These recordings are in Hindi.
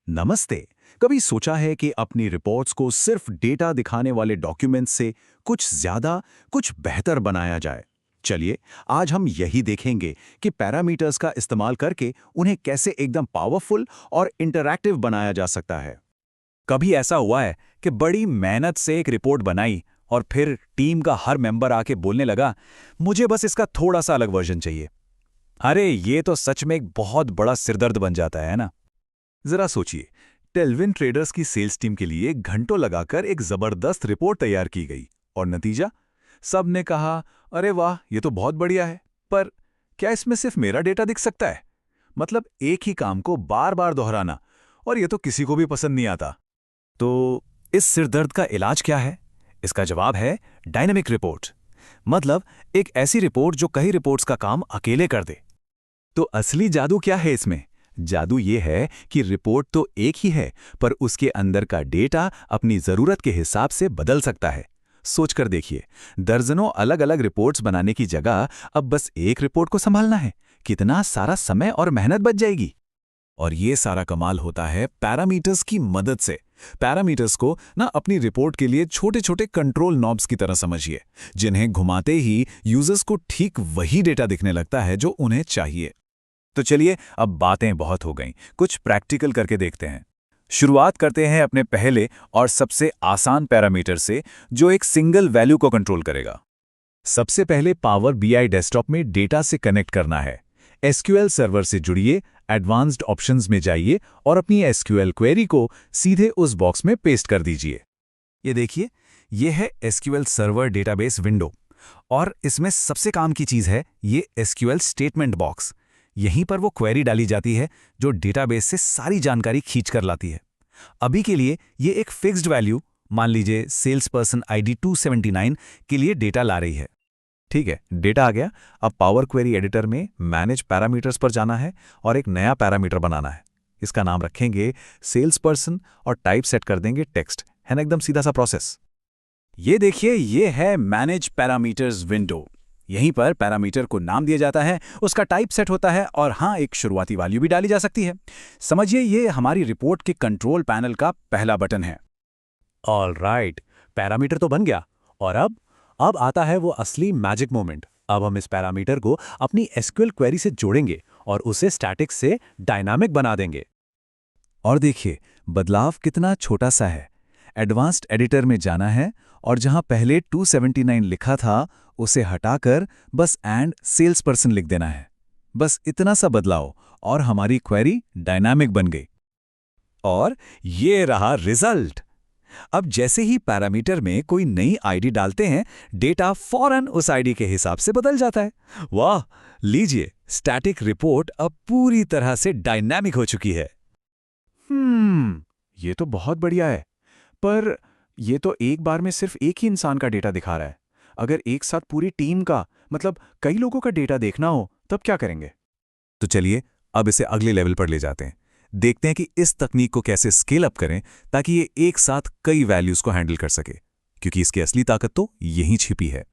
नमस्ते। कभी सोचा है कि अपनी रिपोर्ट्स को सिर्फ डेटा दिखाने वाले डॉक्यूमेंट्स से कुछ ज्यादा, कुछ बेहतर बनाया जाए? चलिए, आज हम यही देखेंगे कि पैरामीटर्स का इस्तेमाल करके उन्हें कैसे एकदम पावरफुल और इंटरैक्टिव बनाया जा सकता है। कभी ऐसा हुआ है कि बड़ी मेहनत से एक रिपोर्ट बनाई और फिर टीम का हर मेंबर आके बोलने लगा, मुझे बस इसका थोड़ा सा अलग वर्जन चाहिए। अरे ये तो सच में एक बहुत बड़ा सिरदर्द बन जाता है ना। जरा सोचिए, टेलविन ट्रेडर्स की सेल्स टीम के लिए घंटों लगाकर एक जबरदस्त रिपोर्ट तैयार की गई और नतीजा? सब ने कहा, अरे वाह, ये तो बहुत बढ़िया है, पर क्या इसमें सिर्फ मेरा डेटा दिख सकता है? मतलब एक ही काम को बार बार दोहराना, और ये तो किसी को भी पसंद नहीं आता। तो इस सिरदर्द का इलाज क्या है? इसका जवाब है डायनेमिक रिपोर्ट। मतलब एक ऐसी रिपोर्ट जो कई रिपोर्ट्स का काम अकेले कर दे। तो असली जादू क्या है इसमें? जादू ये है कि रिपोर्ट तो एक ही है, पर उसके अंदर का डेटा अपनी जरूरत के हिसाब से बदल सकता है। सोचकर देखिए, दर्जनों अलग अलग रिपोर्ट्स बनाने की जगह अब बस एक रिपोर्ट को संभालना है। कितना सारा समय और मेहनत बच जाएगी। और ये सारा कमाल होता है पैरामीटर्स की मदद से। पैरामीटर्स को ना अपनी रिपोर्ट के लिए छोटे छोटे कंट्रोल नॉब्स की तरह समझिए, जिन्हें घुमाते ही यूजर्स को ठीक वही डेटा दिखने लगता है जो उन्हें चाहिए। तो चलिए, अब बातें बहुत हो गईं, कुछ प्रैक्टिकल करके देखते हैं। शुरुआत करते हैं अपने पहले और सबसे आसान पैरामीटर से, जो एक सिंगल वैल्यू को कंट्रोल करेगा। सबसे पहले पावर बीआई डेस्कटॉप में डेटा से कनेक्ट करना है। एसक्यूएल सर्वर से जुड़िए, एडवांस्ड ऑप्शंस में जाइए और अपनी एसक्यूएल क्वेरी को सीधे उस बॉक्स में पेस्ट कर दीजिए। ये देखिए, ये है एसक्यूएल सर्वर डेटाबेस विंडो, और इसमें सबसे काम की चीज़ है ये एसक्यूएल स्टेटमेंट बॉक्स। यहीं पर वो क्वेरी डाली जाती है जो डेटाबेस से सारी जानकारी खींच कर लाती है। अभी के लिए ये एक फिक्स्ड वैल्यू, मान लीजिए सेल्स पर्सन आईडी 279 के लिए डेटा ला रही है। ठीक है, डेटा आ गया। अब पावर क्वेरी एडिटर में मैनेज पैरामीटर्स पर जाना है और एक नया पैरामीटर बनाना है। इसका नाम रखेंगे सेल्स पर्सन और टाइप सेट कर देंगे टेक्स्ट। है ना एकदम सीधा सा प्रोसेस। ये देखिए, ये है मैनेज पैरामीटर्स विंडो। यहीं पर पैरामीटर को नाम दिया जाता है, उसका टाइप सेट होता है और हाँ, एक शुरुआती वैल्यू भी डाली जा सकती है। समझिए, ये हमारी रिपोर्ट के कंट्रोल पैनल का पहला बटन है। ऑलराइट, पैरामीटर तो बन गया। और अब आता है वो असली मैजिक मोमेंट। अब हम इस पैरामीटर को अपनी एसक्यूएल क्वेरी से जोड़ेंगे और उसे स्टैटिक से डायनामिक बना देंगे। और देखिए, बदलाव कितना छोटा सा है। एडवांस्ड एडिटर में जाना है और जहां पहले 279 लिखा था, उसे हटाकर बस एंड सेल्स पर्सन लिख देना है। बस इतना सा बदलाव और हमारी क्वेरी डायनामिक बन गई। और ये रहा रिजल्ट। अब जैसे ही पैरामीटर में कोई नई आईडी डालते हैं, डेटा फौरन उस आईडी के हिसाब से बदल जाता है। वाह, लीजिए, स्टैटिक रिपोर्ट अब पूरी तरह से डायनामिक हो चुकी है। ये तो बहुत बढ़िया है, पर ये तो एक बार में सिर्फ एक ही इंसान का डेटा दिखा रहा है। अगर एक साथ पूरी टीम का, मतलब कई लोगों का डेटा देखना हो, तब क्या करेंगे? तो चलिए, अब इसे अगले लेवल पर ले जाते हैं। देखते हैं कि इस तकनीक को कैसे स्केल अप करें ताकि ये एक साथ कई वैल्यूज को हैंडल कर सके, क्योंकि इसकी असली ताकत तो यहीं छिपी है।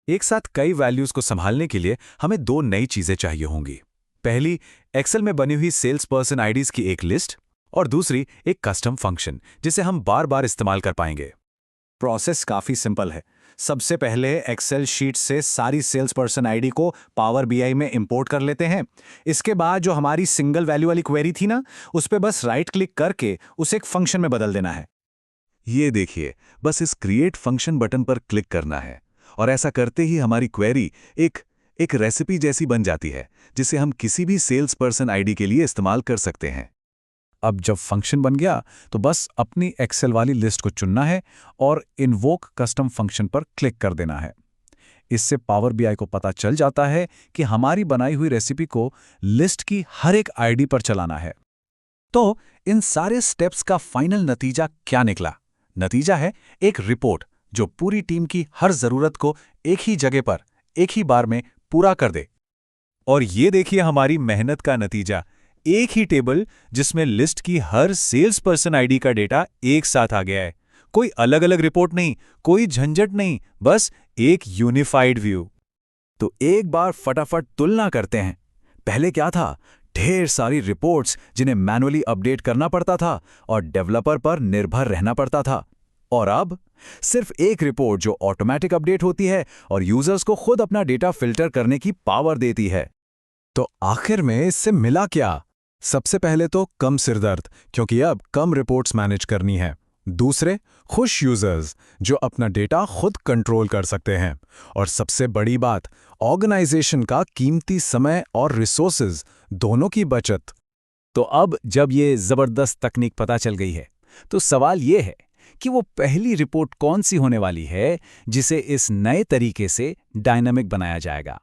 एक साथ कई वैल्यूज को संभालने के लिए हमें दो नई चीजें चाहिए होंगी। पहली, एक्सेल में बनी हुई सेल्स पर्सन आईडीज की एक लिस्ट, और दूसरी एक कस्टम फंक्शन जिसे हम बार बार इस्तेमाल कर पाएंगे। प्रोसेस काफी सिंपल है। सबसे पहले एक्सेल शीट से सारी सेल्स पर्सन आईडी को पावर बीआई में इंपोर्ट कर लेते हैं। इसके बाद जो हमारी सिंगल वैल्यू वाली क्वेरी थी ना, उस पे बस राइट क्लिक करके उसे एक फंक्शन में बदल देना है। ये देखिए, बस इस क्रिएट फंक्शन बटन पर क्लिक करना है और ऐसा करते ही हमारी क्वेरी एक रेसिपी जैसी बन जाती है, जिसे हम किसी भी सेल्स पर्सन आईडी के लिए इस्तेमाल कर सकते हैं। अब जब फंक्शन बन गया, तो बस अपनी एक्सेल वाली लिस्ट को चुनना है और इन्वोक कस्टम फंक्शन पर क्लिक कर देना है। इससे पावर बीआई को पता चल जाता है कि हमारी बनाई हुई रेसिपी को लिस्ट की हर एक आईडी पर चलाना है। तो इन सारे स्टेप्स का फाइनल नतीजा क्या निकला? नतीजा है एक रिपोर्ट जो पूरी टीम की हर जरूरत को एक ही जगह पर, एक ही बार में पूरा कर दे। और ये देखिए हमारी मेहनत का नतीजा, एक ही टेबल जिसमें लिस्ट की हर सेल्स पर्सन आईडी का डेटा एक साथ आ गया है। कोई अलग अलग रिपोर्ट नहीं, कोई झंझट नहीं, बस एक यूनिफाइड व्यू। तो एक बार फटाफट तुलना करते हैं। पहले क्या था? ढेर सारी रिपोर्ट्स जिन्हें मैनुअली अपडेट करना पड़ता था और डेवलपर पर निर्भर रहना पड़ता था। और अब सिर्फ एक रिपोर्ट जो ऑटोमेटिक अपडेट होती है और यूजर्स को खुद अपना डेटा फिल्टर करने की पावर देती है। तो आखिर में इससे मिला क्या? सबसे पहले तो कम सिरदर्द, क्योंकि अब कम रिपोर्ट्स मैनेज करनी है। दूसरे, खुश यूजर्स जो अपना डेटा खुद कंट्रोल कर सकते हैं। और सबसे बड़ी बात, ऑर्गेनाइजेशन का कीमती समय और रिसोर्सेज दोनों की बचत। तो अब जब ये जबरदस्त तकनीक पता चल गई है, तो सवाल ये है कि वो पहली रिपोर्ट कौन सी होने वाली है जिसे इस नए तरीके से डायनामिक बनाया जाएगा।